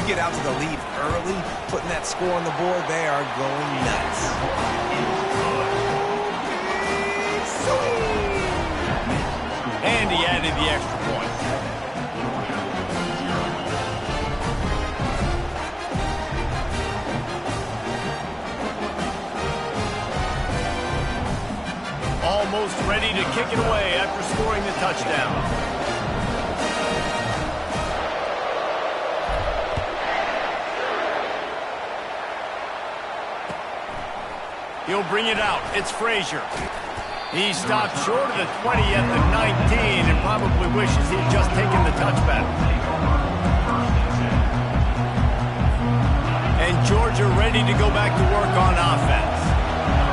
you get out to the lead early, putting that score on the board, they are going nuts. And he added the extra point. Almost ready to kick it away after scoring the touchdown. He'll bring it out. It's Frazier. He stopped short of the 20 at the 19 and probably wishes he'd just taken the touchback. And Georgia ready to go back to work on offense.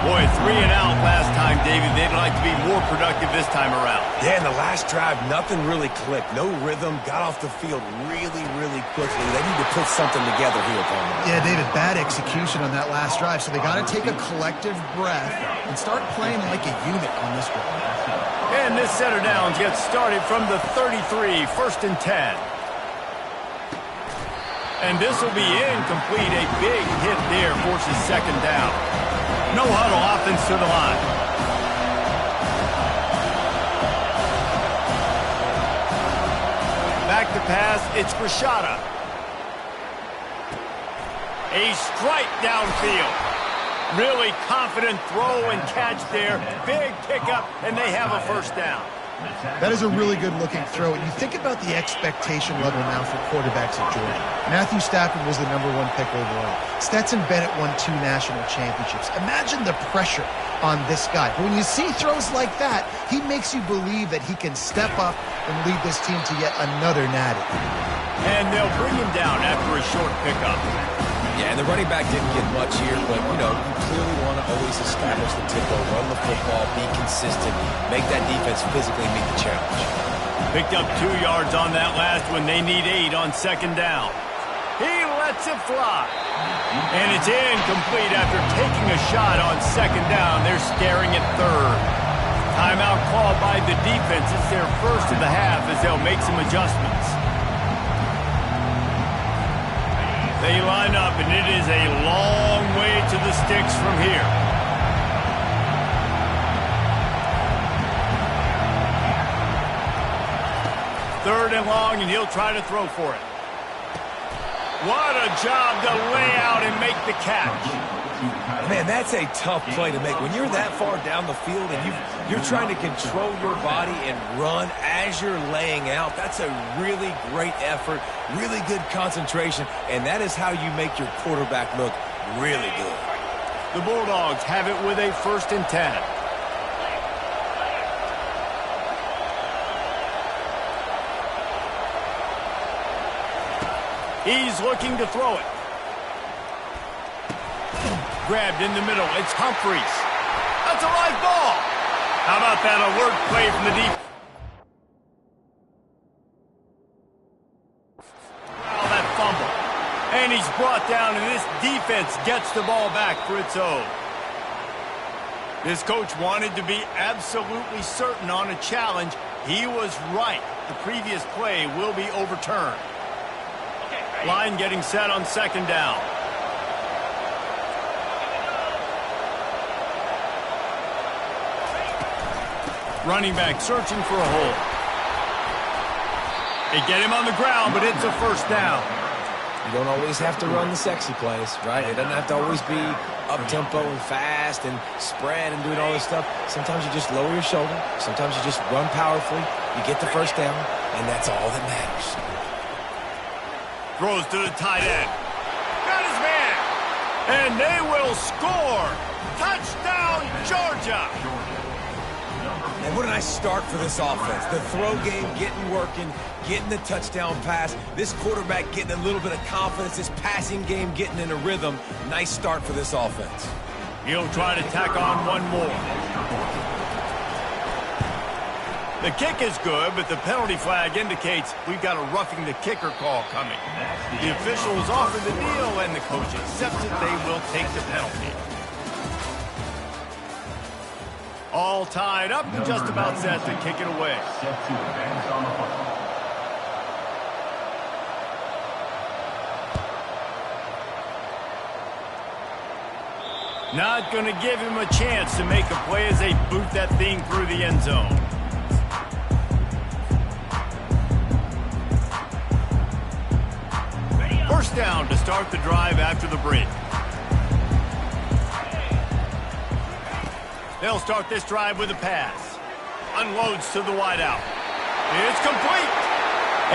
Boy, 3 and out last time, David. They'd like to be more productive this time around. Yeah, in the last drive, nothing really clicked. No rhythm. Got off the field really, really quickly. They need to put something together here, Palmer. Yeah, David, bad execution on that last drive. So they got to take a collective breath and start playing like a unit on this one. And this set of downs gets started from the 33, 1st and 10. And this will be incomplete. A big hit there forces 2nd down. No huddle, offense to the line. Back to pass, it's Rashada. A strike downfield. Really confident throw and catch there. Big pickup, and they have a 1st down. That is a really good-looking throw. And you think about the expectation level now for quarterbacks at Georgia. Matthew Stafford was the #1 pick overall. Stetson Bennett won 2 national championships. Imagine the pressure on this guy. But when you see throws like that, he makes you believe that he can step up and lead this team to yet another natty. And they'll bring him down after a short pickup. Yeah, and the running back didn't get much here, but, you know, you clearly want to always establish the tempo, run the football, be consistent, make that defense physically meet the challenge. Picked up 2 yards on that last one. They need 8 on 2nd down. He lets it fly. And it's incomplete after taking a shot on 2nd down. They're staring at 3rd. Timeout called by the defense. It's their 1st of the half as they'll make some adjustments. They line up, and it is a long way to the sticks from here. Third and long, and he'll try to throw for it. What a job to lay out and make the catch. Man, that's a tough play to make. When you're that far down the field and you're trying to control your body and run as you're laying out, that's a really great effort, really good concentration, and that is how you make your quarterback look really good. The Bulldogs have it with a 1st and 10. He's looking to throw it. Grabbed in the middle. It's Humphreys. That's a live ball. How about that alert play from the defense? Wow, that fumble. And he's brought down, and this defense gets the ball back for its own. This coach wanted to be absolutely certain on a challenge. He was right. The previous play will be overturned. Line getting set on 2nd down. Running back searching for a hole. They get him on the ground, but it's a 1st down. You don't always have to run the sexy plays, right? It doesn't have to always be up-tempo and fast and spread and doing all this stuff. Sometimes you just lower your shoulder. Sometimes you just run powerfully. You get the 1st down, and that's all that matters. Throws to the tight end. Got his man. And they will score. Touchdown, Georgia. And what a nice start for this offense. The throw game getting working, getting the touchdown pass. This quarterback getting a little bit of confidence. This passing game getting in a rhythm. Nice start for this offense. He'll try to tack on one more. The kick is good, but the penalty flag indicates we've got a roughing the kicker call coming. The officials offer the deal, and the coach accepts it. They will take the penalty. All tied up and just about set to kick it away. Not going to give him a chance to make a play as they boot that thing through the end zone. First down to start the drive after the break. They'll start this drive with a pass. Unloads to the wideout. It's complete.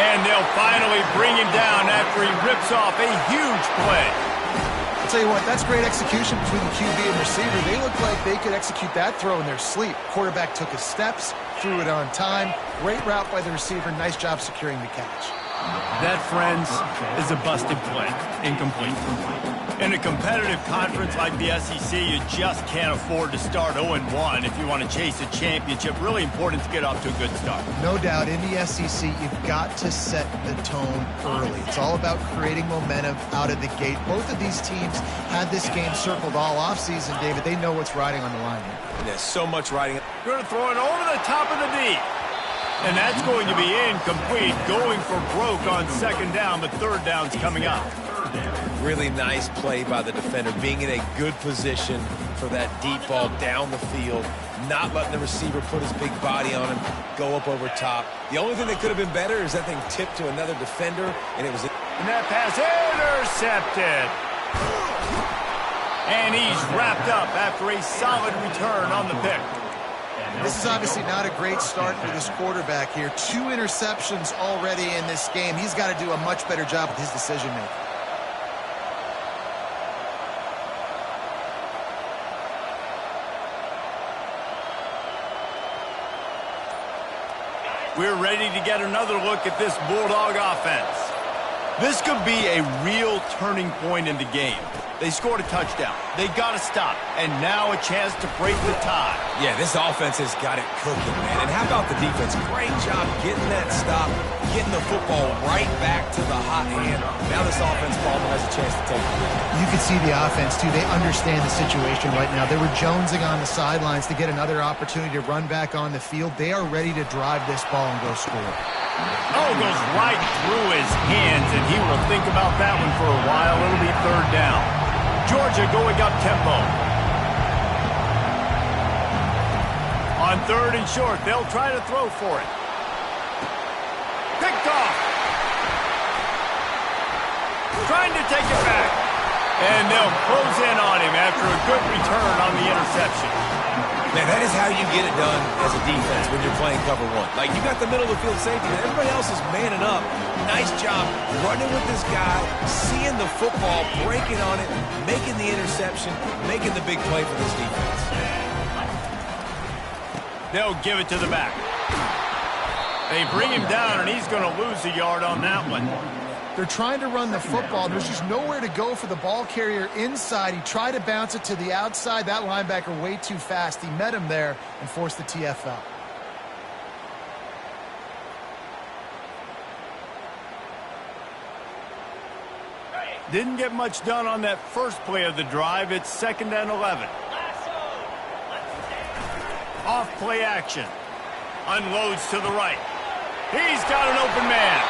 And they'll finally bring him down after he rips off a huge play. I'll tell you what, that's great execution between the QB and receiver. They look like they could execute that throw in their sleep. Quarterback took his steps, threw it on time. Great route by the receiver. Nice job securing the catch. That, friends, is a busted play. Incomplete. In a competitive conference like the SEC, you just can't afford to start 0-1 if you want to chase a championship. Really important to get off to a good start. No doubt, in the SEC, you've got to set the tone early. It's all about creating momentum out of the gate. Both of these teams had this game circled all offseason, David. They know what's riding on the line here. There's so much riding. Going to throw it over the top of the D. And that's going to be incomplete. Going for broke on second down, but third down's coming up. Really nice play by the defender, being in a good position for that deep ball down the field, not letting the receiver put his big body on him, go up over top. The only thing that could have been better is that thing tipped to another defender, and it was... And that pass intercepted. And he's wrapped up after a solid return on the pick. This is obviously not a great start for this quarterback here. 2 interceptions already in this game. He's got to do a much better job with his decision-making. We're ready to get another look at this Bulldog offense. This could be a real turning point in the game. They scored a touchdown. They got to stop. And now a chance to break the tie. Yeah, this offense has got it cooking, man. And how about the defense? Great job getting that stop, getting the football right back to the hot hand. Now this offense probably has a chance to take it. You can see the offense, too. They understand the situation right now. They were jonesing on the sidelines to get another opportunity to run back on the field. They are ready to drive this ball and go score. Oh, goes right through his hands, and he will think about that one for a while. It'll be third down. Georgia going up tempo. On third and short, they'll try to throw for it. Picked off. Trying to take it back. And they'll close in on him after a good return on the interception. Man, that is how you get it done as a defense when you're playing cover one. Like, you got the middle of the field safety, and everybody else is manning up. Nice job running with this guy, seeing the football, breaking on it, making the interception, making the big play for this defense. They'll give it to the back. They bring him down, and he's going to lose a yard on that one. They're trying to run the football. There's just nowhere to go for the ball carrier inside. He tried to bounce it to the outside. That linebacker way too fast. He met him there and forced the TFL. Didn't get much done on that first play of the drive. It's 2nd and 11. Off play action. Unloads to the right. He's got an open man.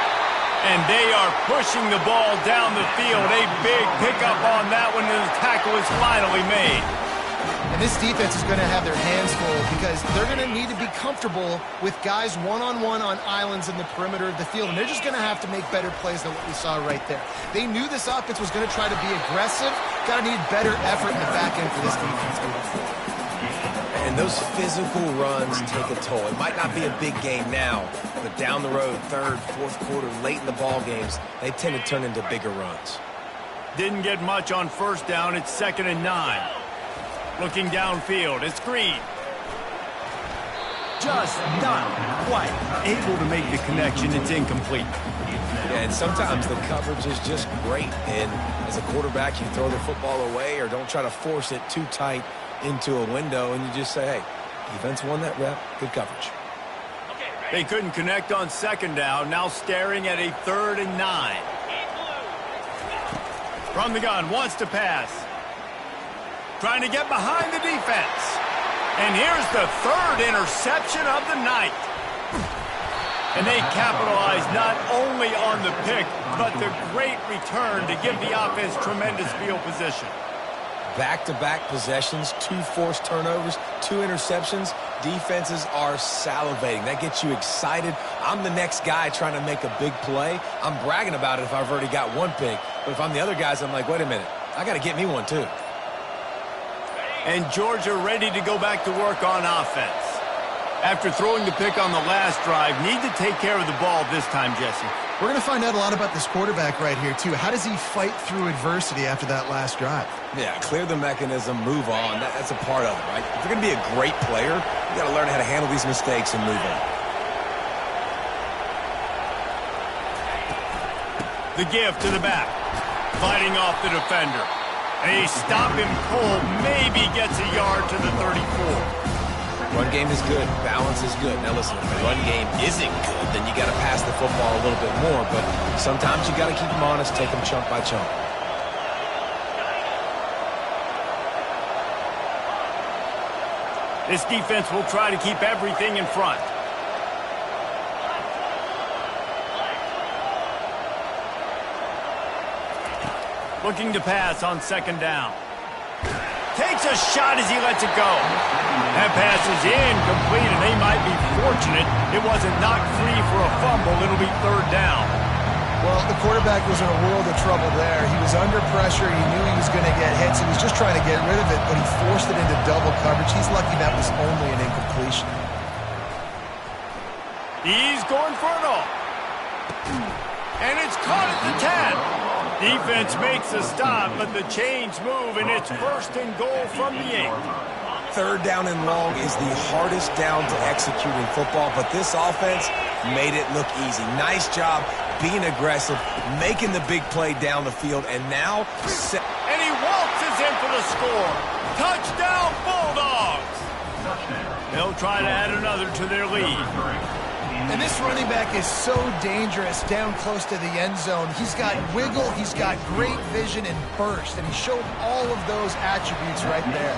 And they are pushing the ball down the field. A big pickup on that one, and the tackle is finally made. And this defense is going to have their hands full because they're going to need to be comfortable with guys one-on-one on islands in the perimeter of the field. And they're just going to have to make better plays than what we saw right there. They knew this offense was going to try to be aggressive. Got to need better effort in the back end for this defense moving forward. And those physical runs take a toll. It might not be a big game now, but down the road, third, fourth quarter, late in the ball games, they tend to turn into bigger runs. Didn't get much on first down. It's 2nd and 9. Looking downfield, it's Green. Just not quite able to make the connection. It's incomplete. Yeah, and sometimes the coverage is just great. And as a quarterback, you throw the football away or don't try to force it too tight into a window, and you just say, hey, defense won that rep, good coverage. They couldn't connect on second down, now staring at a 3rd and 9. From the gun, wants to pass. Trying to get behind the defense. And here's the 3rd interception of the night. And they capitalize not only on the pick, but the great return to give the offense tremendous field position. back-to-back possessions, 2 forced turnovers, 2 interceptions. Defenses are salivating. That gets you excited. I'm the next guy trying to make a big play. I'm bragging about it if I've already got 1 pick. But if I'm the other guys, I'm like, wait a minute. I got to get me 1 too. And Georgia ready to go back to work on offense. After throwing the pick on the last drive, need to take care of the ball this time, Jesse. We're going to find out a lot about this quarterback right here, too. How does he fight through adversity after that last drive? Yeah, clear the mechanism, move on. That's a part of it, right? If you're going to be a great player, you got to learn how to handle these mistakes and move on. The give to the back. Fighting off the defender. They stop him cold, maybe gets a yard to the 34. Run game is good. Balance is good. Now listen, if the run game isn't good, then you got to pass the football a little bit more. But sometimes you got to keep them honest, take them chunk by chunk. This defense will try to keep everything in front. Looking to pass on 2nd down. Takes a shot as he lets it go. That pass is incomplete, and they might be fortunate it wasn't knocked free for a fumble. It'll be 3rd down. Well, the quarterback was in a world of trouble there. He was under pressure. He knew he was going to get hit, so he was just trying to get rid of it, but he forced it into double coverage. He's lucky that was only an incompletion. He's going for it all. And it's caught at the 10. Defense makes a stop, but the chains move, and it's 1st and goal from the 8. 3rd down and long is the hardest down to execute in football, but this offense made it look easy. Nice job being aggressive, making the big play down the field, and now... And he waltzes in for the score. Touchdown, Bulldogs! They'll try to add another to their lead. And this running back is so dangerous down close to the end zone. He's got wiggle, he's got great vision and burst, and he showed all of those attributes right there.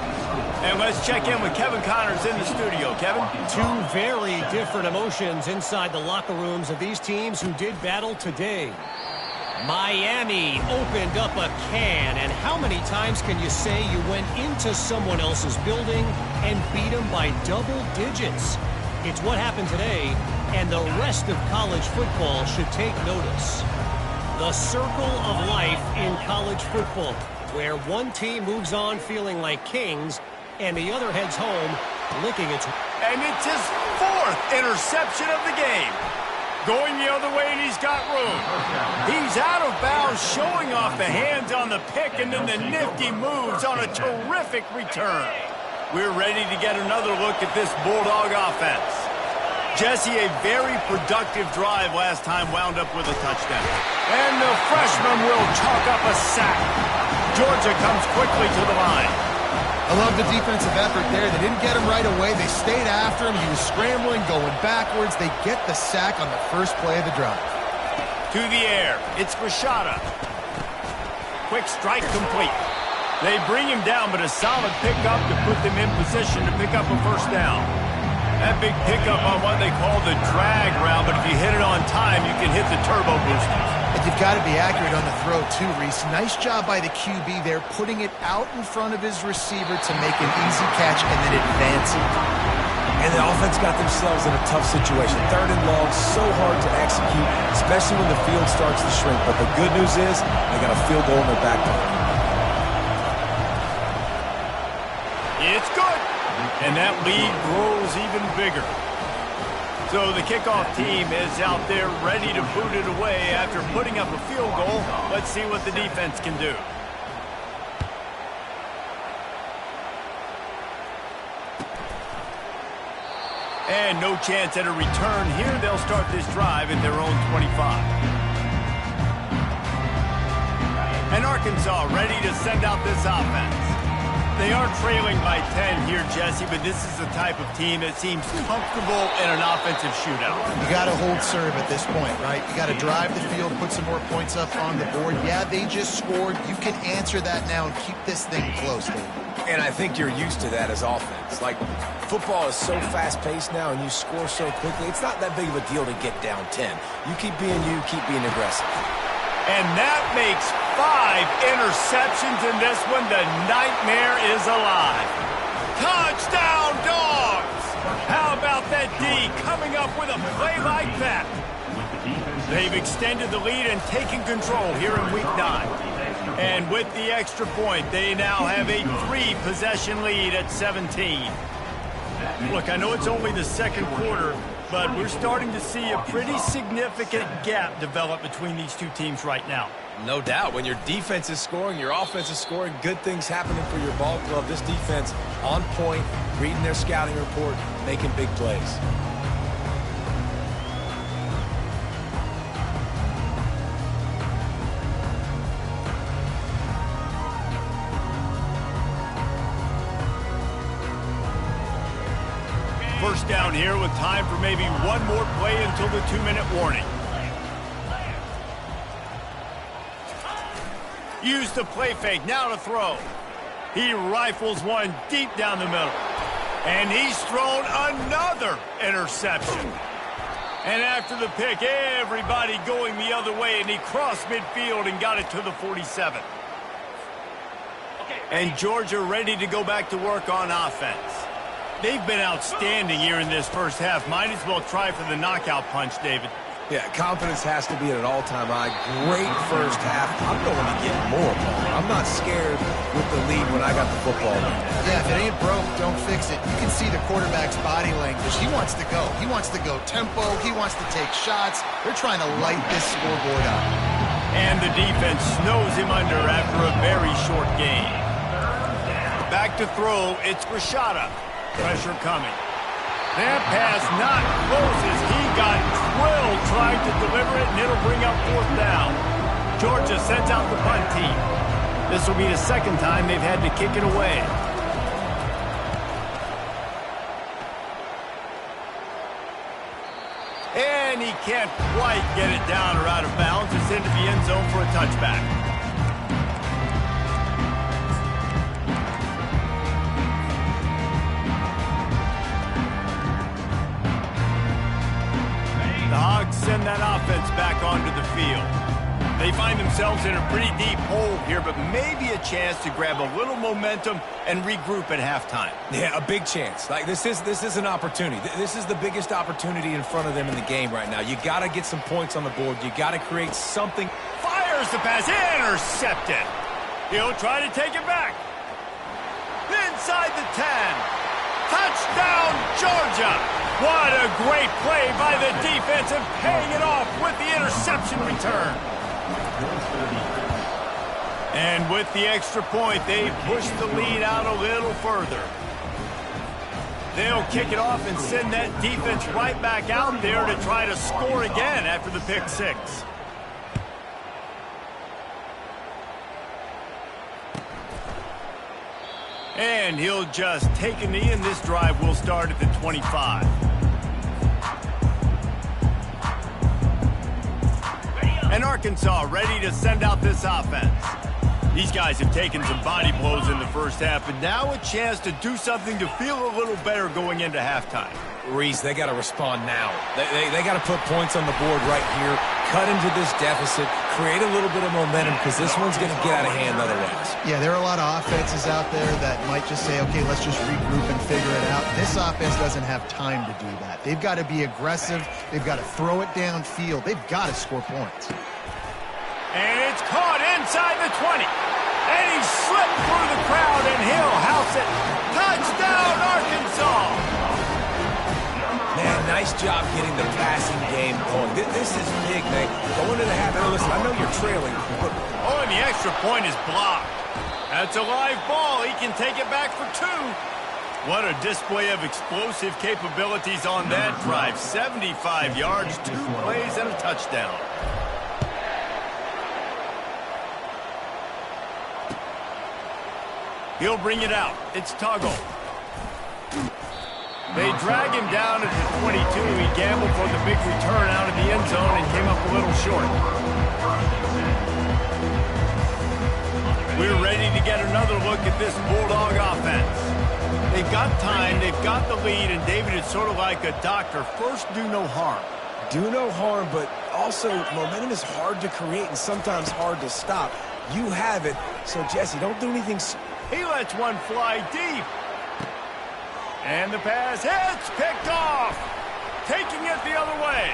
And let's check in with Kevin Connors in the studio. Kevin? 2 very different emotions inside the locker rooms of these teams who did battle today. Miami opened up a can, and how many times can you say you went into someone else's building and beat them by double digits? It's what happened today, and the rest of college football should take notice. The circle of life in college football, where one team moves on feeling like kings, and the other heads home licking its... And it's his 4th interception of the game. Going the other way, and he's got room. He's out of bounds, showing off the hands on the pick, and then the nifty moves on a terrific return. We're ready to get another look at this Bulldog offense. Jesse, a very productive drive last time wound up with a touchdown. And the freshman will chalk up a sack. Georgia comes quickly to the line. I love the defensive effort there. They didn't get him right away. They stayed after him. He was scrambling, going backwards. They get the sack on the first play of the drive. To the air. It's Rashada. Quick strike complete. They bring him down, but a solid pickup to put them in position to pick up a 1st down. That big pickup on what they call the drag route, but if you hit it on time, you can hit the turbo boosters. And you've got to be accurate on the throw, too, Reese. Nice job by the QB there, putting it out in front of his receiver to make an easy catch and then advance it. And the offense got themselves in a tough situation. 3rd and long, so hard to execute, especially when the field starts to shrink. But the good news is they got a field goal in their back pocket. It's good. And that lead grows even bigger. So the kickoff team is out there ready to boot it away after putting up a field goal. Let's see what the defense can do. And no chance at a return here. They'll start this drive at their own 25. And Arkansas ready to send out this offense. They are trailing by 10 here, Jesse, but this is the type of team that seems comfortable in an offensive shootout. You got to hold serve at this point, right? You got to drive the field, put some more points up on the board. Yeah, they just scored. You can answer that now and keep this thing close, Dave. And I think you're used to that as offense. Like, football is so fast-paced now and you score so quickly, it's not that big of a deal to get down 10. You keep being you, keep being aggressive. And that makes 5 interceptions in this one. The nightmare is alive. Touchdown, Dogs! How about that D coming up with a play like that? They've extended the lead and taken control here in Week 9. And with the extra point, they now have a 3-possession lead at 17. Look, I know it's only the second quarter, but we're starting to see a pretty significant gap develop between these two teams right now. No doubt. When your defense is scoring, your offense is scoring, good things happening for your ball club. This defense on point, reading their scouting report, making big plays. First down here with time for maybe one more play until the 2-minute warning. Use the play fake, now to throw. He rifles one deep down the middle. And he's thrown another interception. And after the pick, everybody going the other way, and he crossed midfield and got it to the 47. And Georgia ready to go back to work on offense. They've been outstanding here in this first half. Might as well try for the knockout punch, David. Yeah, confidence has to be at an all-time high. Great first half. I'm going to get more, Palmer. I'm not scared with the lead when I got the football. Yeah, if it ain't broke, don't fix it. You can see the quarterback's body language. He wants to go. He wants to go tempo. He wants to take shots. They're trying to light this scoreboard up. And the defense snows him under after a very short game. Back to throw, it's Rashada. Pressure coming. That pass not close as he got drilled trying to deliver it, and it'll bring up 4th down. Georgia sends out the punt team. This will be the second time they've had to kick it away. And he can't quite get it down or out of bounds. It's into the end zone for a touchback. The Hogs send that offense back onto the field. They find themselves in a pretty deep hole here, but maybe a chance to grab a little momentum and regroup at halftime. Yeah, a big chance. Like this is an opportunity. This is the biggest opportunity in front of them in the game right now. You got to get some points on the board. You got to create something. Fires the pass, intercepted. He'll try to take it back. Inside the 10. Touchdown, Georgia. What a great play by the defense and paying it off with the interception return. And with the extra point, they push the lead out a little further. They'll kick it off and send that defense right back out there to try to score again after the pick 6. And he'll just take a knee, and this drive will start at the 25. And Arkansas ready to send out this offense. These guys have taken some body blows in the first half, but now a chance to do something to feel a little better going into halftime. Reese, they got to respond now. They got to put points on the board right here, cut into this deficit, create a little bit of momentum, because this one's going to get out of hand otherwise. Yeah, there are a lot of offenses out there that might just say, okay, let's just regroup and figure it out. This offense doesn't have time to do that. They've got to be aggressive. They've got to throw it downfield. They've got to score points. And it's caught inside the 20. And he slipped through the crowd, and he'll house it. Touchdown, Arkansas! Man, nice job getting the passing game going. This is big, man. Go into the half. Now, listen, I know you're trailing, but... Oh, and the extra point is blocked. That's a live ball. He can take it back for 2. What a display of explosive capabilities on that drive. 75 yards, 2 plays, and a touchdown. He'll bring it out. It's Tuggle. They drag him down at the 22. He gambled for the big return out of the end zone and came up a little short. We're ready to get another look at this Bulldog offense. They've got time, they've got the lead, and David, it's sort of like a doctor. First, do no harm. Do no harm, but also momentum is hard to create and sometimes hard to stop. You have it. So, Jesse, don't do anything. He lets one fly deep. And the pass hits, picked off. Taking it the other way.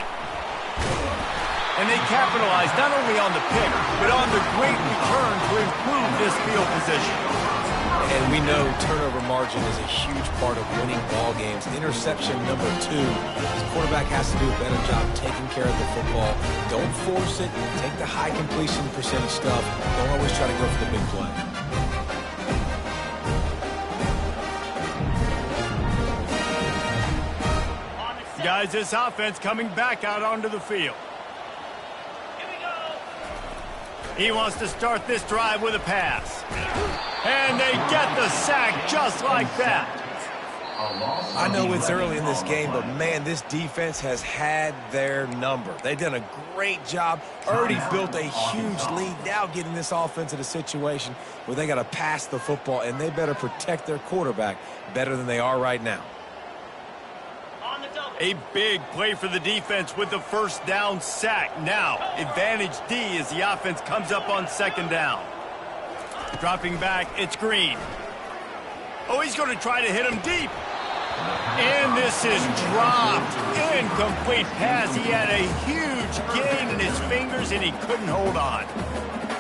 And they capitalize not only on the pick, but on the great return to improve this field position. And we know turnover margin is a huge part of winning ball games. Interception number 2. This quarterback has to do a better job taking care of the football. Don't force it. Take the high completion percentage stuff. Don't always try to go for the big play. Guys, this offense coming back out onto the field. He wants to start this drive with a pass. And they get the sack just like that. I know it's early in this game, but, man, this defense has had their number. They've done a great job, already built a huge lead, now getting this offense in a situation where they got to pass the football, and they better protect their quarterback better than they are right now. A big play for the defense with the first down sack. Now, advantage D as the offense comes up on second down. Dropping back, it's Green. Oh, he's going to try to hit him deep. And this is dropped. Incomplete pass. He had a huge gain in his fingers, and he couldn't hold on.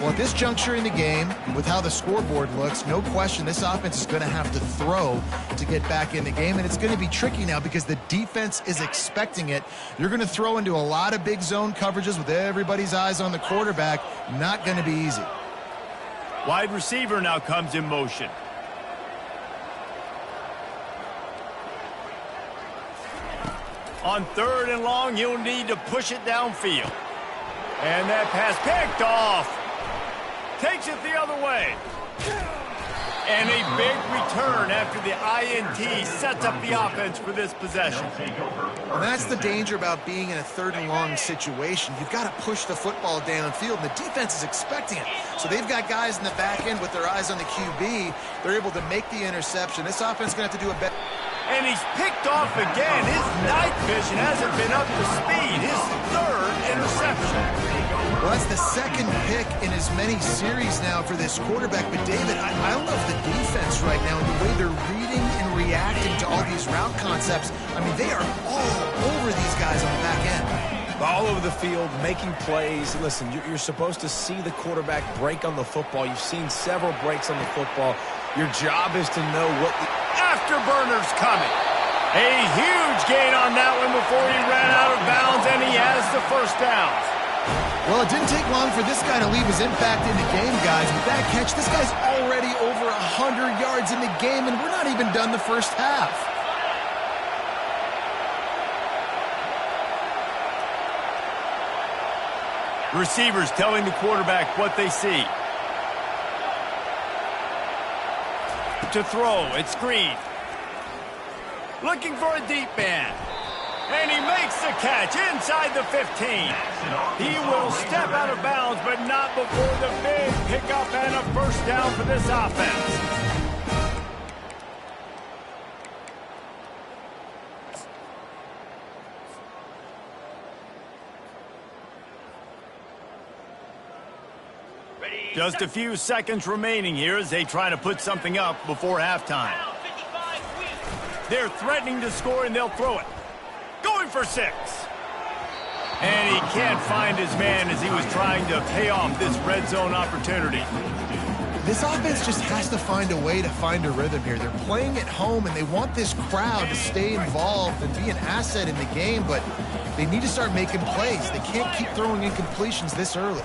Well, at this juncture in the game, with how the scoreboard looks, no question this offense is going to have to throw to get back in the game, and it's going to be tricky now because the defense is expecting it. You're going to throw into a lot of big zone coverages with everybody's eyes on the quarterback. Not going to be easy. Wide receiver now comes in motion. On third and long, he'll need to push it downfield. And that pass picked off. Takes it the other way. And a big return after the INT sets up the offense for this possession. Well, that's the danger about being in a third and long situation. You've got to push the football downfield, and the defense is expecting it. So they've got guys in the back end with their eyes on the QB. They're able to make the interception. This offense is going to have to do a better. And he's picked off again. His night vision hasn't been up to speed. His third interception. Well, that's the second pick in as many series now for this quarterback. But, David, I love the defense right now and the way they're reading and reacting to all these route concepts. I mean, they are all over these guys on the back end. All over the field, making plays. Listen, you're supposed to see the quarterback break on the football. You've seen several breaks on the football. Your job is to know what the afterburners coming. A huge gain on that one before he ran out of bounds, and he has the first down. Well, it didn't take long for this guy to leave his impact in the game, guys. With that catch, this guy's already over 100 yards in the game, and we're not even done the first half. Receivers telling the quarterback what they see. To throw, it's Green. Looking for a deep man. And he makes the catch inside the 15. He will step out of bounds, but not before the big pickup and a first down for this offense. Just a few seconds remaining here as they try to put something up before halftime. They're threatening to score, and they'll throw it. Going for 6. And he can't find his man as he was trying to pay off this red zone opportunity. This offense just has to find a way to find a rhythm here. They're playing at home, and they want this crowd to stay involved and be an asset in the game, but they need to start making plays. They can't keep throwing incompletions this early.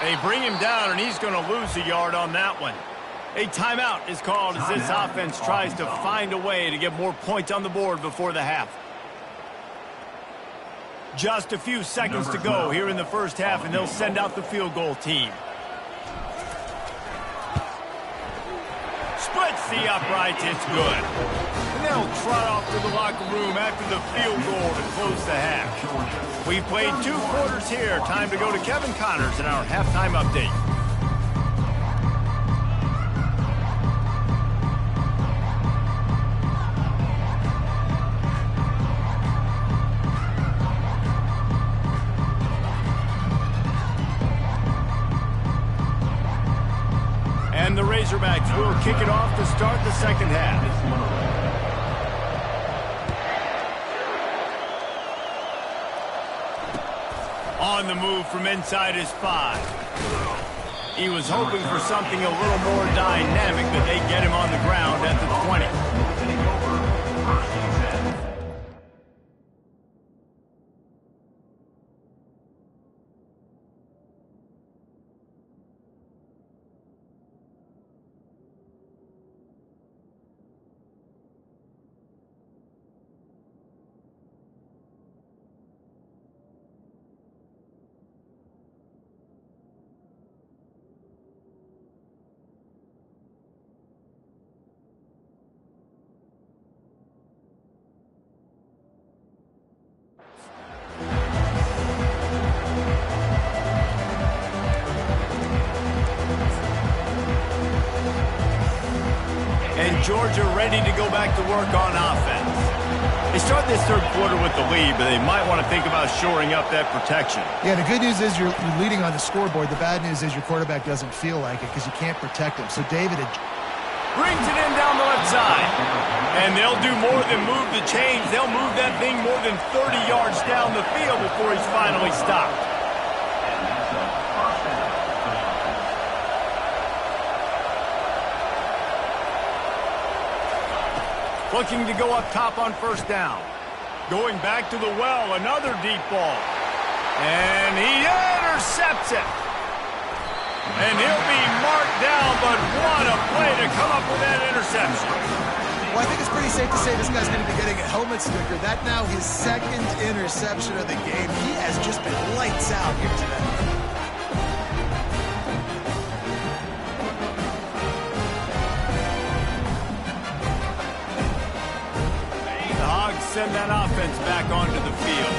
They bring him down, and he's going to lose a yard on that one. A timeout is called as this offense tries to find a way to get more points on the board before the half. Just a few seconds to go here in the first half, and they'll send out the field goal team. Splits the uprights, it's good. And they'll trot off to the locker room after the field goal to close the half. We've played 2 quarters here. Time to go to Kevin Connors in our halftime update. And the Razorbacks will kick it off to start the second half. On the move from inside his 5. He was hoping for something a little more dynamic, but they get him on the ground at the 20. And Georgia ready to go back to work on offense. They start this third quarter with the lead, but they might want to think about shoring up that protection. Yeah, the good news is you're leading on the scoreboard. The bad news is your quarterback doesn't feel like it because you can't protect him. So David brings it in down the left side. And they'll do more than move the chains. They'll move that thing more than 30 yards down the field before he's finally stopped. Looking to go up top on first down. Going back to the well, another deep ball. And he intercepts it. And he'll be marked down, but what a play to come up with that interception. Well, I think it's pretty safe to say this guy's going to be getting a helmet sticker. That now his second interception of the game. He has just been lights out here today. Send that offense back onto the field.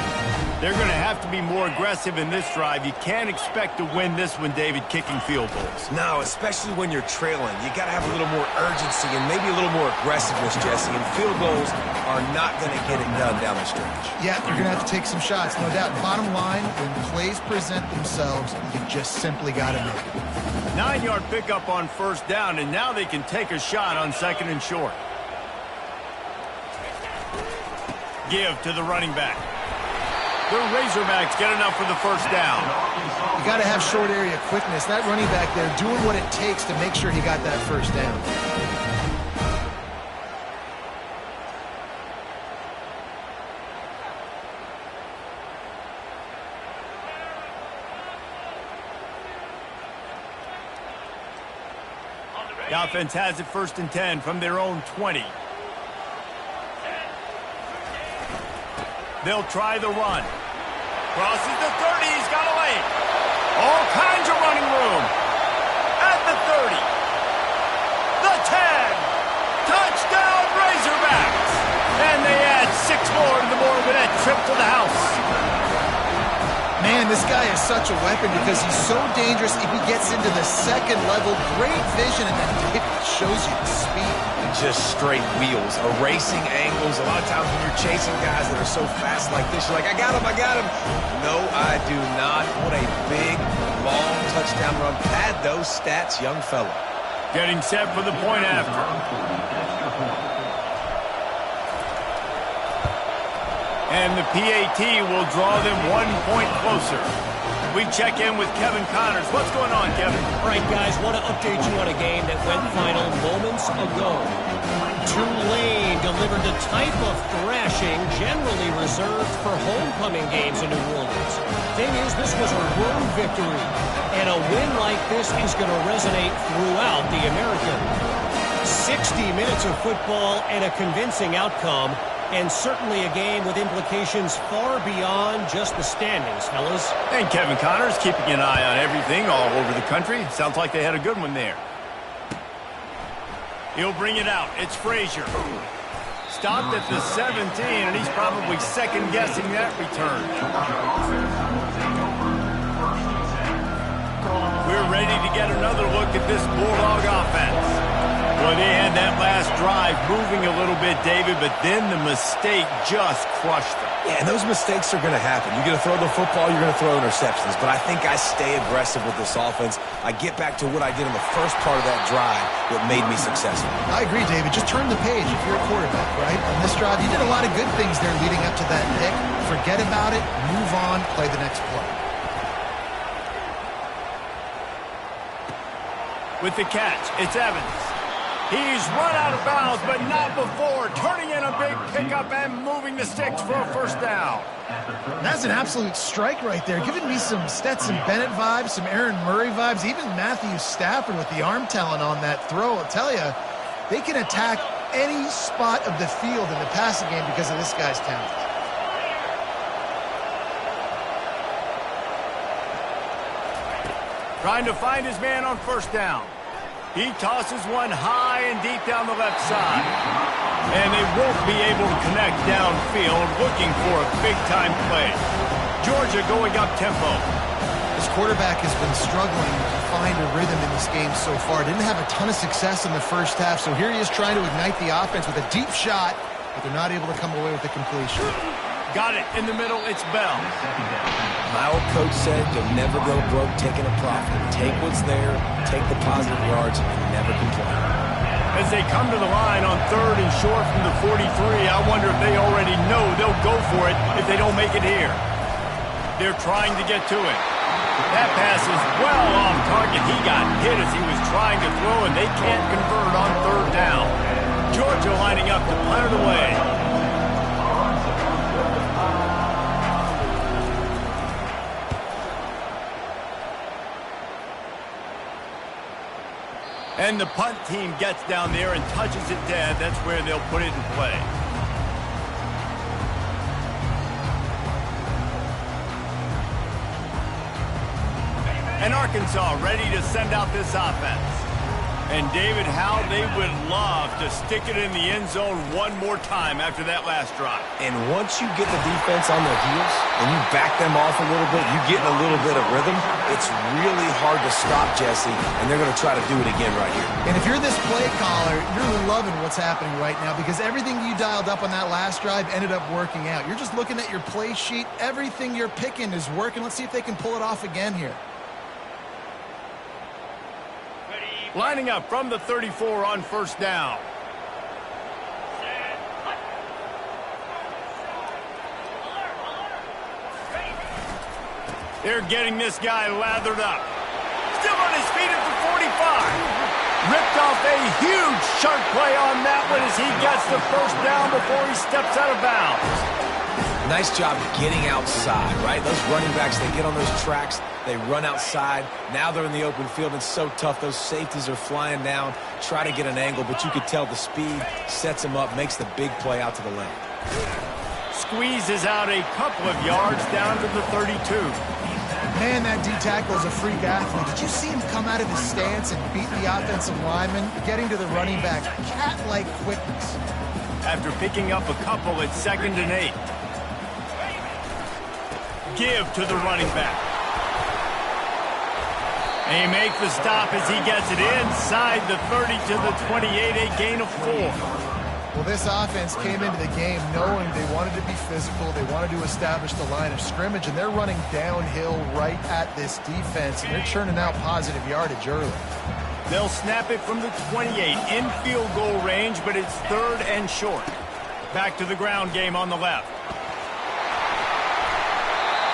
They're going to have to be more aggressive in this drive. You can't expect to win this one, David, kicking field goals. No, especially when you're trailing. You got to have a little more urgency and maybe a little more aggressiveness, Jesse. And field goals are not going to get it done down the stretch. Yeah, you're going to have to take some shots, no doubt. Bottom line, when plays present themselves, you just simply got to make it. 9-yard pickup on first down, and now they can take a shot on second and short. Give to the running back. The Razorbacks get enough for the first down. You got to have short area quickness. That running back there doing what it takes to make sure he got that first down. The offense has it 1st and 10 from their own 20. They'll try the run. Crosses the 30. He's got a lane. All kinds of running room. At the 30. The 10. Touchdown Razorbacks. And they add 6 more to the board with that trip to the house. Man, this guy is such a weapon because he's so dangerous if he gets into the second level. Great vision, and then it shows you the speed. Just straight wheels, erasing angles. A lot of times when you're chasing guys that are so fast like this, you're like, I got him, I got him. No, I do not. What a big, long touchdown run. Pad those stats, young fella. Getting set for the point after. And the PAT will draw them 1 point closer. We check in with Kevin Connors. What's going on, Kevin? All right, guys, want to update you on a game that went final moments ago. Tulane delivered the type of thrashing generally reserved for homecoming games in New Orleans. Thing is, this was a road victory, and a win like this is going to resonate throughout the American. 60 minutes of football and a convincing outcome, and certainly a game with implications far beyond just the standings, fellas. And Kevin Connors keeping an eye on everything all over the country. Sounds like they had a good one there. He'll bring it out. It's Frazier. Stopped at the 17, and he's probably second-guessing that return. We're ready to get another look at this Bulldog offense. Well, they had that last drive moving a little bit, David, but then the mistake just crushed them. Yeah, and those mistakes are going to happen. You're going to throw the football, you're going to throw interceptions. But I think I stay aggressive with this offense. I get back to what I did in the first part of that drive that made me successful. I agree, David. Just turn the page if you're a quarterback, right? On this drive, you did a lot of good things there leading up to that pick. Forget about it, move on, play the next play. With the catch, it's Evans. He's run out of bounds, but not before turning in a big pickup and moving the sticks for a first down. That's an absolute strike right there, giving me some Stetson Bennett vibes, some Aaron Murray vibes, even Matthew Stafford with the arm talent on that throw. I'll tell you, they can attack any spot of the field in the passing game because of this guy's talent. Trying to find his man on first down. He tosses one high and deep down the left side. And they won't be able to connect downfield, looking for a big-time play. Georgia going up-tempo. This quarterback has been struggling to find a rhythm in this game so far. Didn't have a ton of success in the first half, so here he is trying to ignite the offense with a deep shot, but they're not able to come away with the completion. Got it in the middle, it's Bell. My old coach said you'll never go broke taking a profit. Take what's there, take the positive yards, and never complain. As they come to the line on 3rd and short from the 43, I wonder if they already know they'll go for it if they don't make it here. They're trying to get to it. That pass is well off target. He got hit as he was trying to throw, and they can't convert on 3rd down. Georgia lining up to punt it away. And the punt team gets down there and touches it dead. That's where they'll put it in play. And Arkansas ready to send out this offense. And David, how they would love to stick it in the end zone one more time after that last drive. And once you get the defense on their heels and you back them off a little bit, you get in a little bit of rhythm, it's really hard to stop, Jesse, and they're going to try to do it again right here. And if you're this play caller, you're loving what's happening right now because everything you dialed up on that last drive ended up working out. You're just looking at your play sheet. Everything you're picking is working. Let's see if they can pull it off again here. Lining up from the 34 on first down. They're getting this guy lathered up. Still on his feet at the 45. Ripped off a huge sharp play on that one as he gets the first down before he steps out of bounds. Nice job getting outside, right? Those running backs, they get on those tracks, they run outside. Now they're in the open field. It's so tough. Those safeties are flying down, try to get an angle, but you could tell the speed sets them up, makes the big play out to the left. Squeezes out a couple of yards down to the 32. Man, that D-tackle is a freak athlete. Did you see him come out of his stance and beat the offensive lineman, getting to the running back? Cat-like quickness. After picking up a couple, it's 2nd and 8. Give to the running back. And he makes the stop as he gets it inside the 30 to the 28, a gain of 4. Well, this offense came into the game knowing they wanted to be physical, they wanted to establish the line of scrimmage, and they're running downhill right at this defense, and they're churning out positive yardage early. They'll snap it from the 28 in field goal range, but it's 3rd and short. Back to the ground game on the left.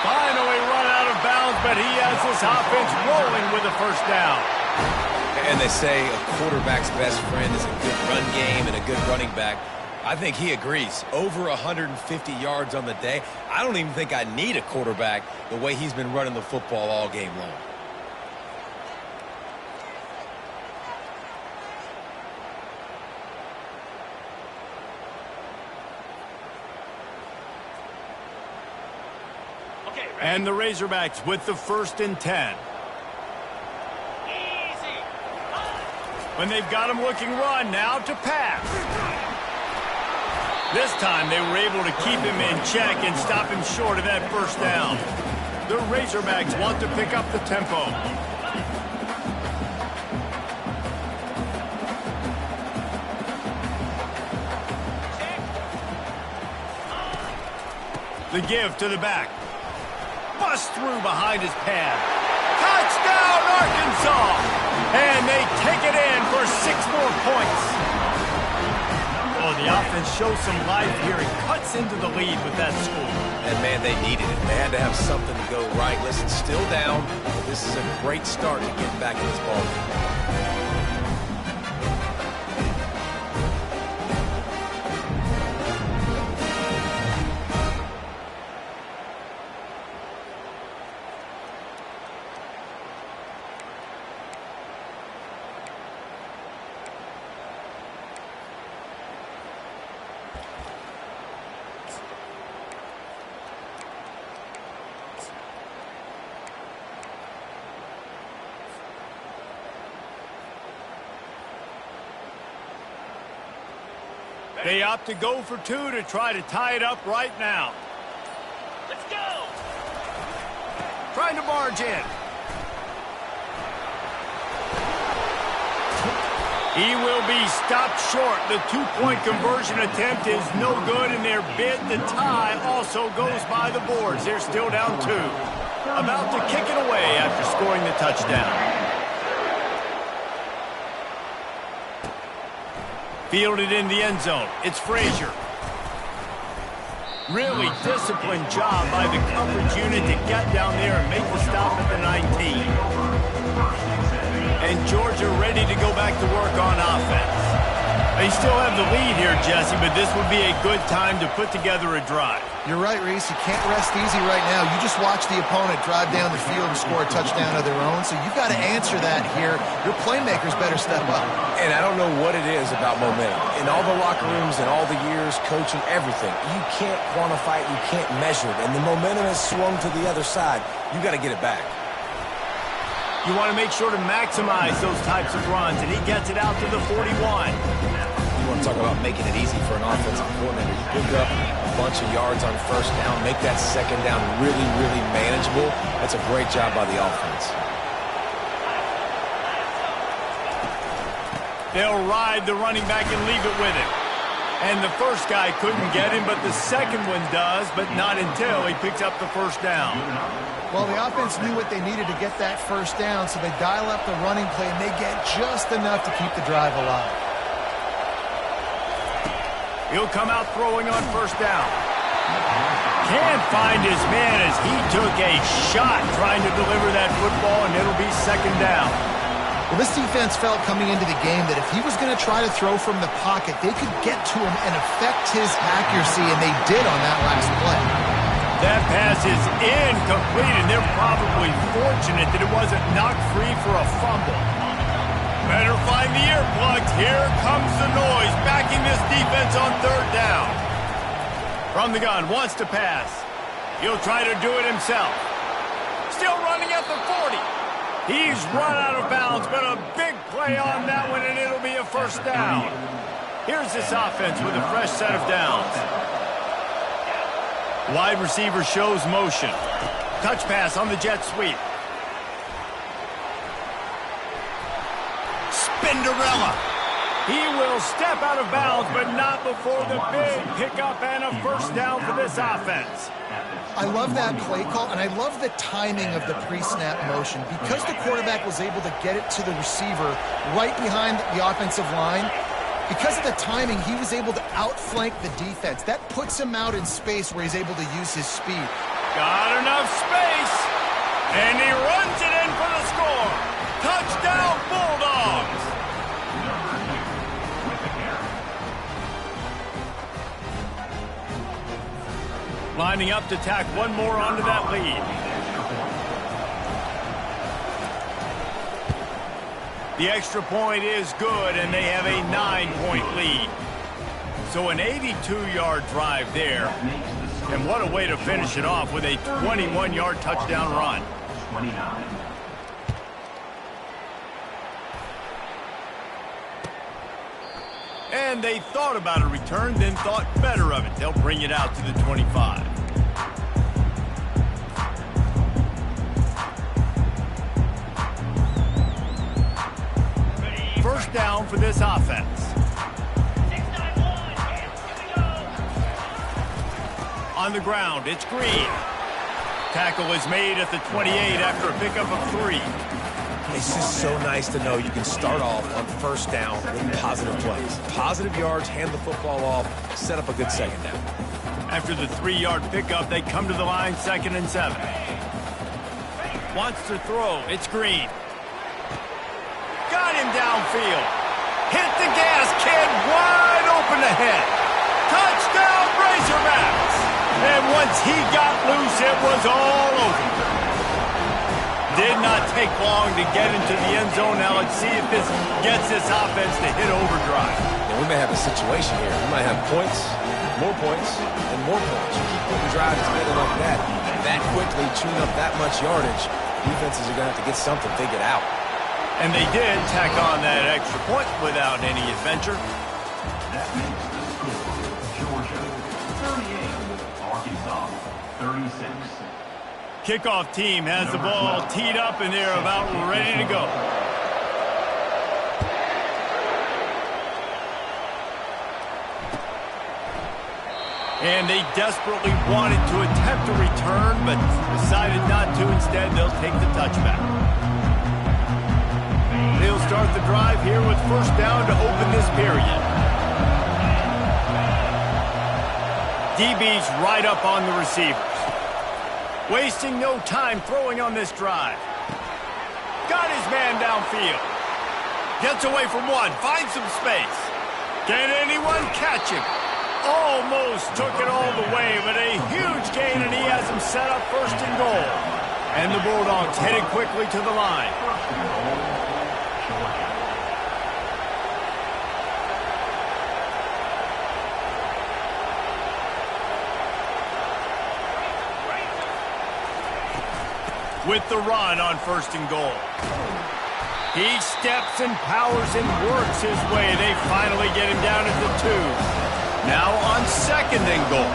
Finally run out of bounds, but he has this offense rolling with a first down. And they say a quarterback's best friend is a good run game and a good running back. I think he agrees. Over 150 yards on the day. I don't even think I need a quarterback the way he's been running the football all game long. And the Razorbacks with the 1st and 10. When they've got him looking run, now to pass. This time they were able to keep him in check and stop him short of that first down. The Razorbacks want to pick up the tempo. The give to the back. Bust through behind his pad. Touchdown, Arkansas! And they take it in for 6 more points. Oh, the offense shows some life here and cuts into the lead with that score. And, man, they needed it. They had to have something to go right. Listen, still down, but this is a great start to getting back in this ball game. They opt to go for 2 to try to tie it up right now. Let's go! Trying to barge in. He will be stopped short. The 2-point conversion attempt is no good, and their bid to tie also goes by the boards. They're still down 2. About to kick it away after scoring the touchdown. Fielded in the end zone. It's Frazier. Really disciplined job by the coverage unit to get down there and make the stop at the 19. And Georgia ready to go back to work on offense. They still have the lead here, Jesse, but this would be a good time to put together a drive. You're right, Reese. You can't rest easy right now. You just watch the opponent drive down the field and score a touchdown of their own, so you've got to answer that here. Your playmakers better step up. And I don't know what it is about momentum. In all the locker rooms and all the years, coaching, everything, you can't quantify it, you can't measure it. And the momentum has swung to the other side. You got to get it back. You want to make sure to maximize those types of runs, and he gets it out to the 41. You want to talk about making it easy for an offensive coordinator. You pick up a bunch of yards on first down, make that second down really, really manageable. That's a great job by the offense. They'll ride the running back and leave it with him. And the first guy couldn't get him, but the second one does, but not until he picks up the first down. Well, the offense knew what they needed to get that first down, so they dial up the running play, and they get just enough to keep the drive alive. He'll come out throwing on first down. Can't find his man as he took a shot trying to deliver that football, and it'll be second down. Well, this defense felt coming into the game that if he was going to try to throw from the pocket, they could get to him and affect his accuracy, and they did on that last play. That pass is incomplete, and they're probably fortunate that it wasn't knocked free for a fumble. Better find the earplugs. Here comes the noise, backing this defense on third down. From the gun, wants to pass. He'll try to do it himself. Still running at the 40. He's run out of bounds, but a big play on that one, and it'll be a first down. Here's this offense with a fresh set of downs. Wide receiver shows motion. Touch pass on the jet sweep. Spinderella. He will step out of bounds, but not before the big pickup and a first down for this offense. I love that play call, and I love the timing of the pre-snap motion. Because the quarterback was able to get it to the receiver right behind the offensive line, because of the timing, he was able to outflank the defense. That puts him out in space where he's able to use his speed. Got enough space, and he runs it in for the score. Touchdown, Bulldogs! Lining up to tack one more onto that lead. The extra point is good, and they have a 9-point lead. So an 82-yard drive there. And what a way to finish it off with a 21-yard touchdown run. 29. And they thought about a return, then thought better of it. They'll bring it out to the 25. First down for this offense. On the ground, it's Green. Tackle is made at the 28 after a pickup of 3. It's just so nice to know you can start off on first down with positive plays. Positive yards, hand the football off, set up a good second down. After the 3-yard pickup, they come to the line 2nd and 7. Wants to throw. It's Green. Got him downfield. Hit the gas, kid. Wide open ahead. Touchdown, Razorbacks. And once he got loose, it was all over. Did not take long to get into the end zone. Now let's see if this gets this offense to hit overdrive. And we may have a situation here. We might have points, and more points. You keep putting drives together like that quickly, tune up that much yardage, defenses are going to have to get something figured out. And they did tack on that extra point without any adventure. That makes the score Georgia 38, Arkansas 36. Kickoff team has the ball teed up and they're about ready to go. And they desperately wanted to attempt a return, but decided not to. Instead, they'll take the touchback. They'll start the drive here with first down to open this period. DB's right up on the receivers. Wasting no time throwing on this drive. Got his man downfield. Gets away from one, finds some space. Can anyone catch him? Almost took it all the way, but a huge gain, and he has him set up first and goal. And the Bulldogs headed quickly to the line. With the run on first and goal. He steps and powers and works his way. They finally get him down at the 2. Now on second and goal.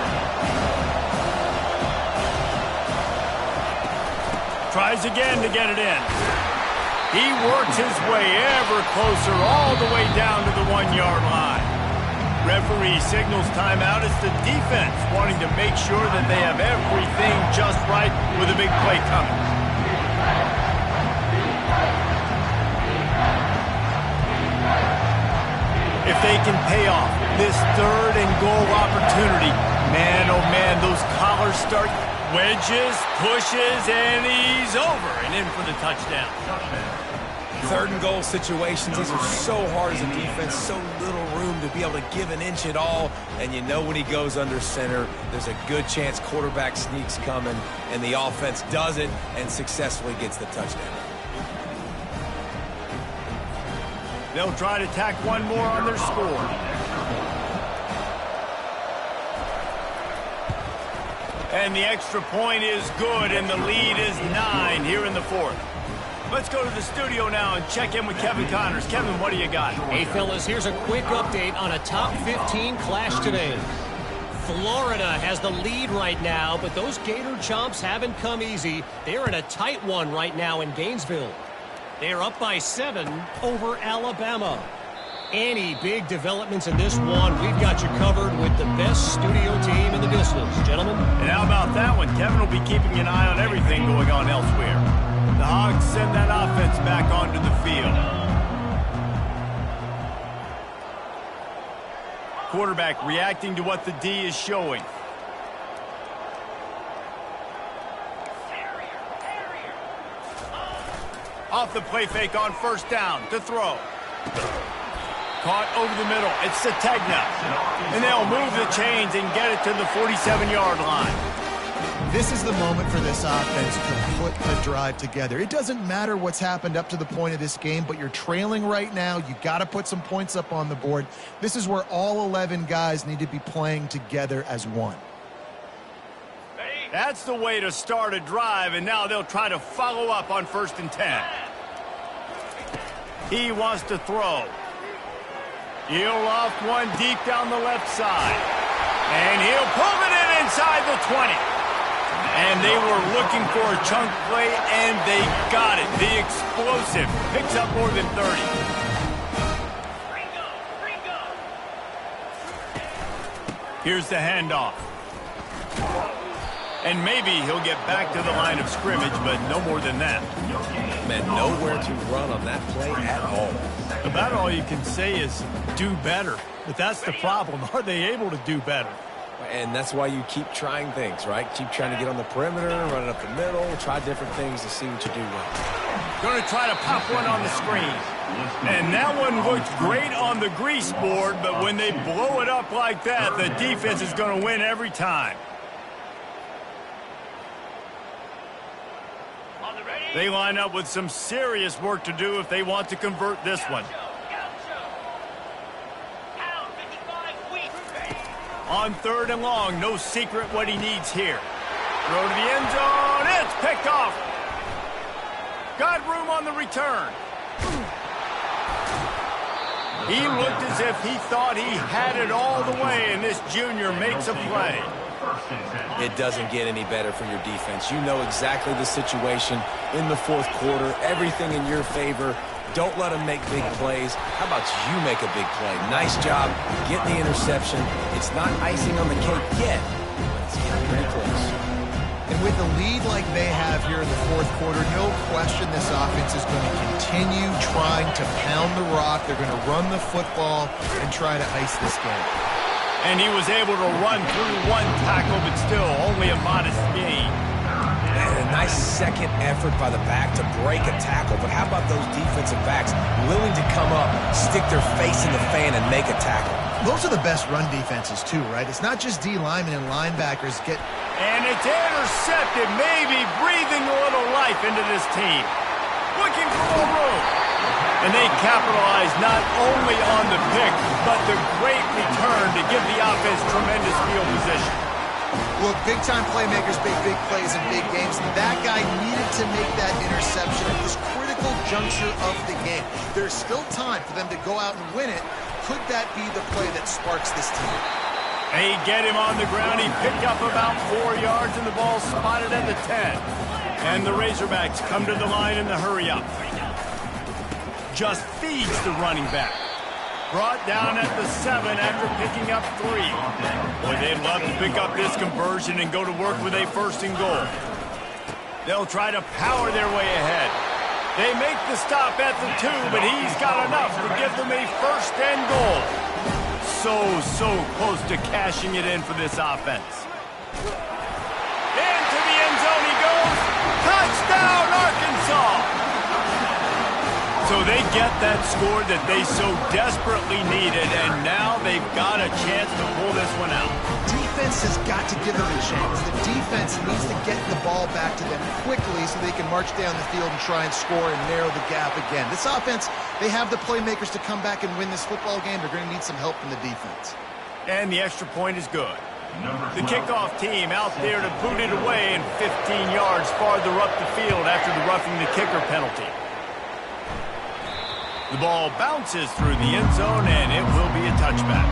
Tries again to get it in. He works his way ever closer all the way down to the 1-yard line. Referee signals timeout. It's the defense wanting to make sure that they have everything just right with a big play coming. If they can pay off this third and goal opportunity, man, oh man, those collars start wedges, pushes, and he's over and in for the touchdown. Third and goal situations, these are so hard as a defense, so little room to be able to give an inch at all, and you know when he goes under center, there's a good chance quarterback sneaks coming, and the offense does it and successfully gets the touchdown. They'll try to tack one more on their score. And the extra point is good, and the lead is 9 here in the 4th. Let's go to the studio now and check in with Kevin Connors. Kevin, what do you got? Hey, fellas, here's a quick update on a top 15 clash today. Florida has the lead right now, but those Gator Chomps haven't come easy. They're in a tight one right now in Gainesville. They're up by 7 over Alabama. Any big developments in this one, we've got you covered with the best studio team in the business, gentlemen. And how about that one? Kevin will be keeping an eye on everything going on elsewhere. The Hogs send that offense back onto the field. Quarterback reacting to what the D is showing. Off the play fake on first down to throw. Caught over the middle. It's Sategna. And they'll move the chains and get it to the 47-yard line. This is the moment for this offense to put a drive together. It doesn't matter what's happened up to the point of this game, but you're trailing right now. You got to put some points up on the board. This is where all 11 guys need to be playing together as one. That's the way to start a drive, and now they'll try to follow up on first and 10. He wants to throw. He'll loft one deep down the left side. And he'll pull it in inside the 20. And they were looking for a chunk play, and they got it. The explosive picks up more than 30. Here's the handoff. And maybe he'll get back to the line of scrimmage, but no more than that. Man, nowhere to run on that play at all. About all you can say is do better. But that's the problem. Are they able to do better? And that's why you keep trying things, right? Keep trying to get on the perimeter, run it up the middle, try different things to see what you do well. Going to try to pop one on the screen. And that one looked great on the grease board, but when they blow it up like that, the defense is going to win every time. They line up with some serious work to do if they want to convert this one. On 3rd and long, no secret what he needs here. Throw to the end zone. It's picked off. Got room on the return. He looked as if he thought he had it all the way, and this junior makes a play. It doesn't get any better for your defense. You know exactly the situation in the 4th quarter. Everything in your favor. Don't let them make big plays. How about you make a big play? Nice job getting the interception. It's not icing on the cake yet, but it's getting pretty close. And with a lead like they have here in the 4th quarter, no question this offense is going to continue trying to pound the rock. They're going to run the football and try to ice this game. And he was able to run through one tackle, but still only a modest gain. And a nice second effort by the back to break a tackle. But how about those defensive backs willing to come up, stick their face in the fan, and make a tackle? Those are the best run defenses, too, right? It's not just D linemen and linebackers get... And it's intercepted, maybe breathing a little life into this team. Looking for more room. And they capitalize not only on the pick, but the great return to give the offense tremendous field position. Look, big-time playmakers make big plays in big games. That guy needed to make that interception at this critical juncture of the game. There's still time for them to go out and win it. Could that be the play that sparks this team? They get him on the ground. He picked up about 4 yards, and the ball spotted at the 10. And the Razorbacks come to the line in the hurry-up. Just feeds the running back. Brought down at the 7 after picking up 3. Boy, they'd love to pick up this conversion and go to work with a 1st and goal. They'll try to power their way ahead. They make the stop at the 2, but he's got enough to give them a 1st and goal. So close to cashing it in for this offense. Into the end zone he goes. Touchdown, Arkansas! So they get that score that they so desperately needed, and now they've got a chance to pull this one out. Defense has got to give them a chance. The defense needs to get the ball back to them quickly so they can march down the field and try and score and narrow the gap again. This offense, they have the playmakers to come back and win this football game. They're going to need some help from the defense. And the extra point is good. The kickoff team out there to boot it away and 15 yards farther up the field after the roughing the kicker penalty. The ball bounces through the end zone, and it will be a touchback.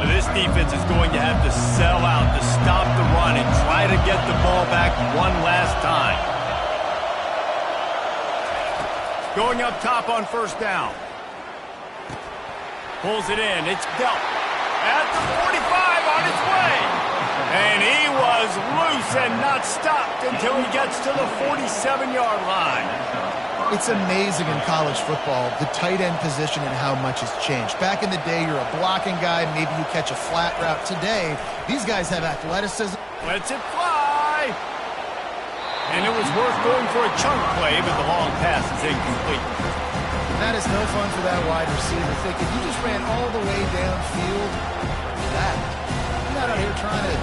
This defense is going to have to sell out to stop the run and try to get the ball back one last time. Going up top on 1st down. Pulls it in. It's dealt. At the 45 on its way. And he was loose and not stopped until he gets to the 47-yard line. It's amazing in college football, the tight end position and how much has changed. Back in the day, you're a blocking guy, maybe you catch a flat route. Today, these guys have athleticism. Lets it fly. And it was worth going for a chunk play, but the long pass is incomplete. That is no fun for that wide receiver, thinking you just ran all the way downfield. That. You're not out here trying to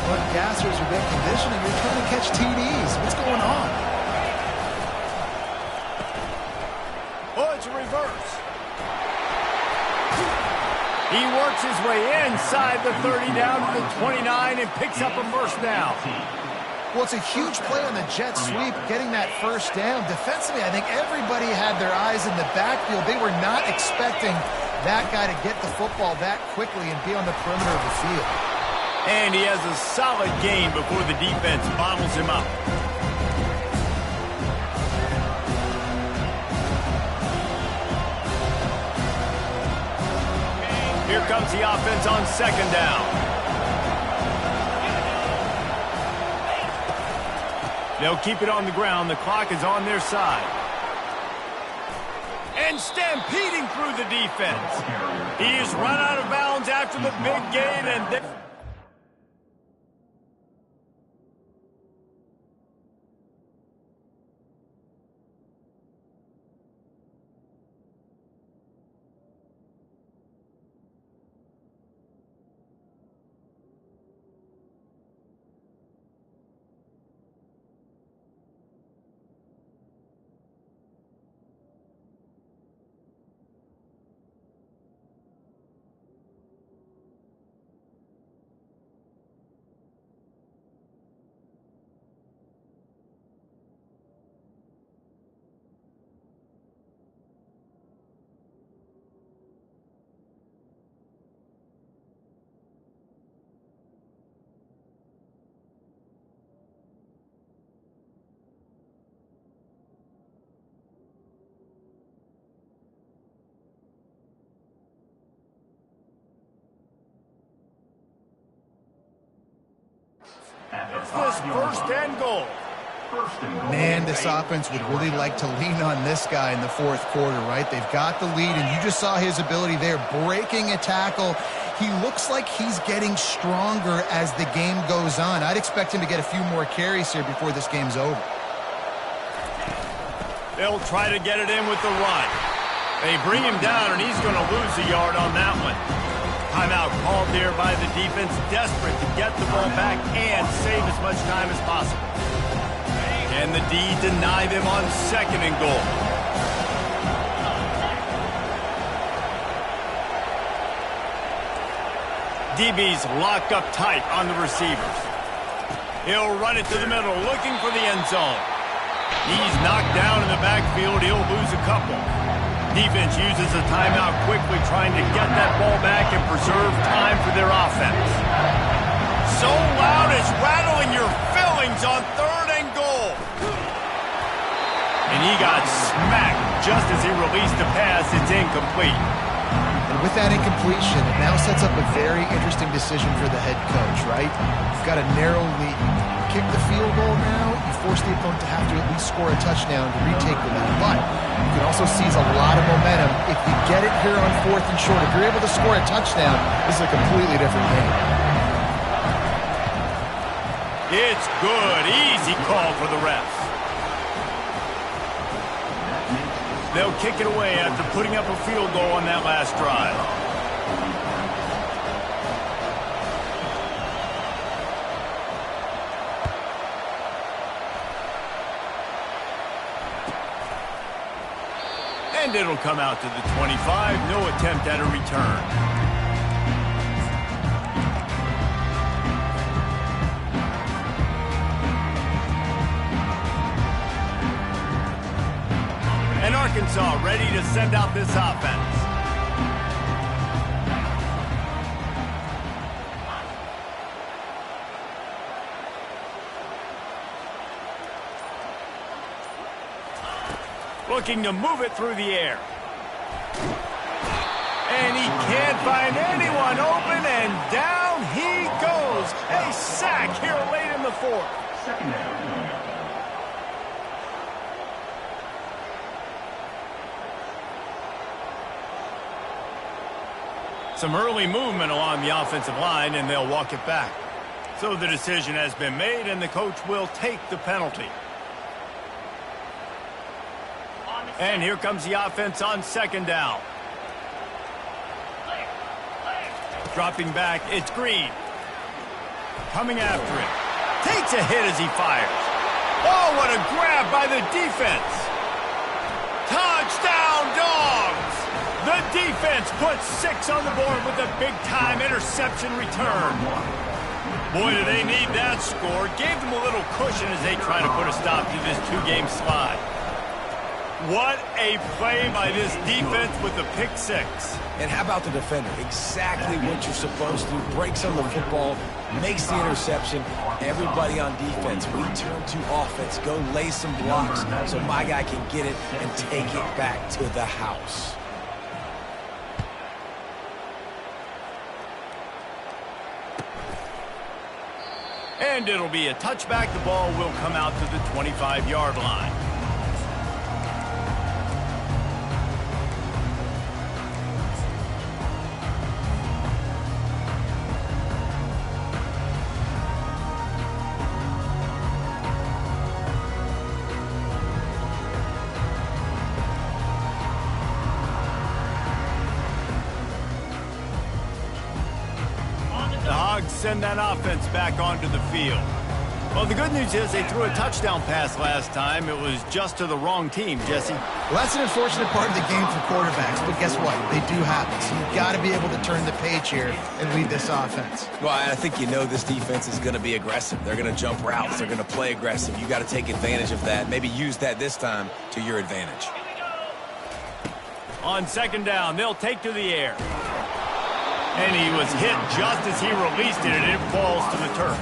run gassers or get conditioning. You're trying to catch TDs. What's going on? Oh, it's a reverse. He works his way inside the 30 down to the 29 and picks up a 1st down. Well, it's a huge play on the jet sweep, getting that 1st down. Defensively, I think everybody had their eyes in the backfield. They were not expecting that guy to get the football that quickly and be on the perimeter of the field. And he has a solid gain before the defense bottles him up. Here comes the offense on second down. They'll keep it on the ground. The clock is on their side. And stampeding through the defense. He is run out of bounds after the big gain, and it's this first and goal. Man, this offense would really like to lean on this guy in the fourth quarter, right? They've got the lead, and you just saw his ability there, breaking a tackle. He looks like he's getting stronger as the game goes on. I'd expect him to get a few more carries here before this game's over. They'll try to get it in with the run. They bring him down, and he's going to lose a yard on that one. Timeout called there by the defense, desperate to get the ball back and save as much time as possible. And the D deny them on second and goal. DB's locked up tight on the receivers. He'll run it to the middle, looking for the end zone. He's knocked down in the backfield. He'll lose a couple. Defense uses a timeout quickly, trying to get that ball back and preserve time for their offense. So loud it's rattling your fillings on third and goal. And he got smacked just as he released the pass. It's incomplete. And with that incompletion, it now sets up a very interesting decision for the head coach, right? You've got a narrow lead. You kick the field goal now, you force the opponent to have to at least score a touchdown to retake the lead. But you can also seize a lot of momentum. If you get it here on fourth and short, if you're able to score a touchdown, this is a completely different game. It's good. Easy call for the refs. They'll kick it away after putting up a field goal on that last drive. And it'll come out to the 25. No attempt at a return. And Arkansas ready to send out this offense. Looking to move it through the air. And he can't find anyone open, and down he goes. A sack here late in the fourth. Second down. Some early movement along the offensive line, and they'll walk it back. So the decision has been made, and the coach will take the penalty. And here comes the offense on second down. Dropping back, it's Green. Coming after it. Takes a hit as he fires. Oh, what a grab by the defense. Touchdown, Dogs! The defense puts 6 on the board with a big-time interception return. Boy, do they need that score. Gave them a little cushion as they try to put a stop to this 2-game slide. What a play by this defense with the pick 6. And how about the defender? Exactly what you're supposed to. Breaks on the football, makes the interception. Everybody on defense, we turn to offense. Go lay some blocks so my guy can get it and take it back to the house. And it'll be a touchback. The ball will come out to the 25-yard line. The Hogs send that offense back onto the field. Well, the good news is they threw a touchdown pass last time. It was just to the wrong team, Jesse. Well, that's an unfortunate part of the game for quarterbacks, but guess what? They do happen. So you've got to be able to turn the page here and lead this offense. Well, I think you know this defense is going to be aggressive. They're going to jump routes. They're going to play aggressive. You got to take advantage of that. Maybe use that this time to your advantage. On second down, they'll take to the air. And he was hit just as he released it, and it falls to the turf.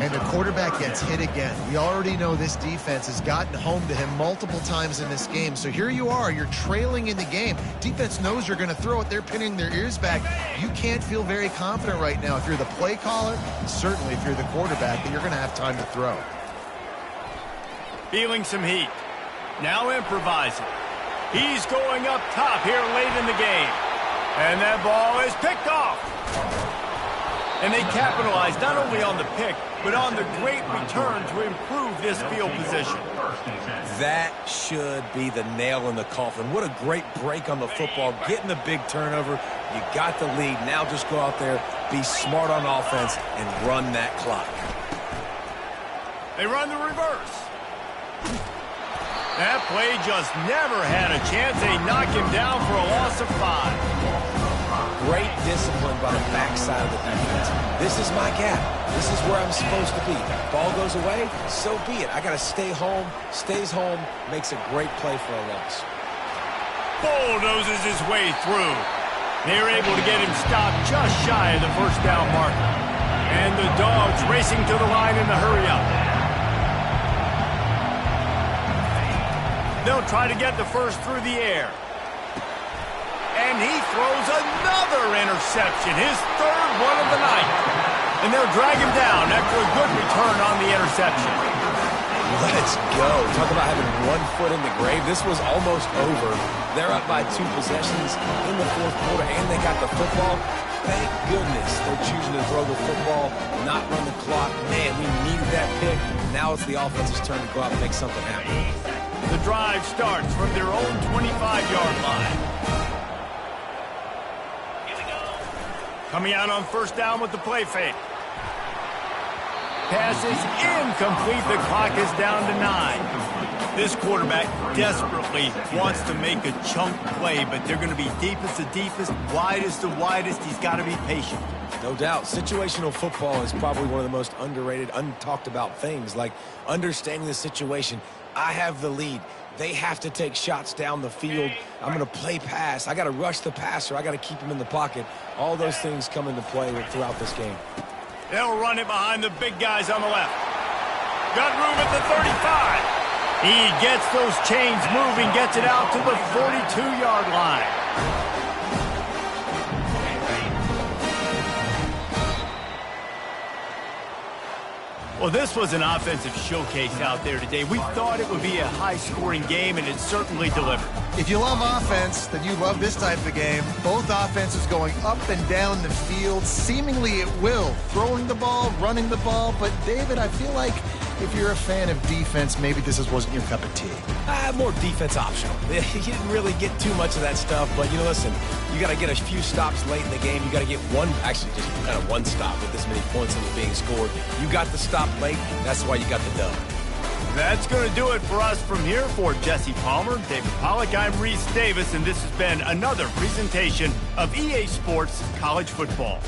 And the quarterback gets hit again. We already know this defense has gotten home to him multiple times in this game. So here you are, you're trailing in the game. Defense knows you're going to throw it. They're pinning their ears back. You can't feel very confident right now if you're the play caller, certainly if you're the quarterback, that you're going to have time to throw. Feeling some heat. Now improvising. He's going up top here late in the game. And that ball is picked off. And they capitalized not only on the pick, but on the great return to improve this field position. That should be the nail in the coffin. What a great break on the football. Getting the big turnover. You got the lead. Now just go out there, be smart on offense, and run that clock. They run the reverse. That play just never had a chance. They knock him down for a loss of 5. Great discipline by the backside of the defense. This is my gap. This is where I'm supposed to be. Ball goes away, so be it. I got to stay home. Stays home. Makes a great play for a loss. Bulldozes his way through. They're able to get him stopped just shy of the first down marker. And the Dogs racing to the line in the hurry-up. They'll try to get the first through the air. And he throws another interception, his third one of the night. And they'll drag him down after a good return on the interception. Let's go. Talk about having one foot in the grave. This was almost over. They're up by 2 possessions in the fourth quarter, and they got the football. Thank goodness they're choosing to throw the football, not run the clock. Man, we needed that pick. Now it's the offense's turn to go out and make something happen. The drive starts from their own 25-yard line. Coming out on first down with the play fake. Pass is incomplete. The clock is down to 9. This quarterback desperately wants to make a chunk play, but they're going to be deepest to deepest, widest to widest. He's got to be patient. No doubt. Situational football is probably one of the most underrated, untalked about things, like understanding the situation. I have the lead. They have to take shots down the field. I'm going to play pass. I got to rush the passer. I got to keep him in the pocket. All those things come into play throughout this game. They'll run it behind the big guys on the left. Got room at the 35. He gets those chains moving, gets it out to the 42-yard line. Well, this was an offensive showcase out there today. We thought it would be a high-scoring game, and it certainly delivered. If you love offense, then you love this type of game. Both offenses going up and down the field, seemingly at will. Throwing the ball, running the ball. But, David, I feel like if you're a fan of defense, maybe this wasn't your cup of tea. More defense optional. You didn't really get too much of that stuff, but, you know, listen, you got to get a few stops late in the game. You got to get just kind of one stop with this many points that was being scored. You got the stop late. That's why you got the dub. That's going to do it for us from here. For Jesse Palmer, David Pollack, I'm Reese Davis, and this has been another presentation of EA Sports College Football.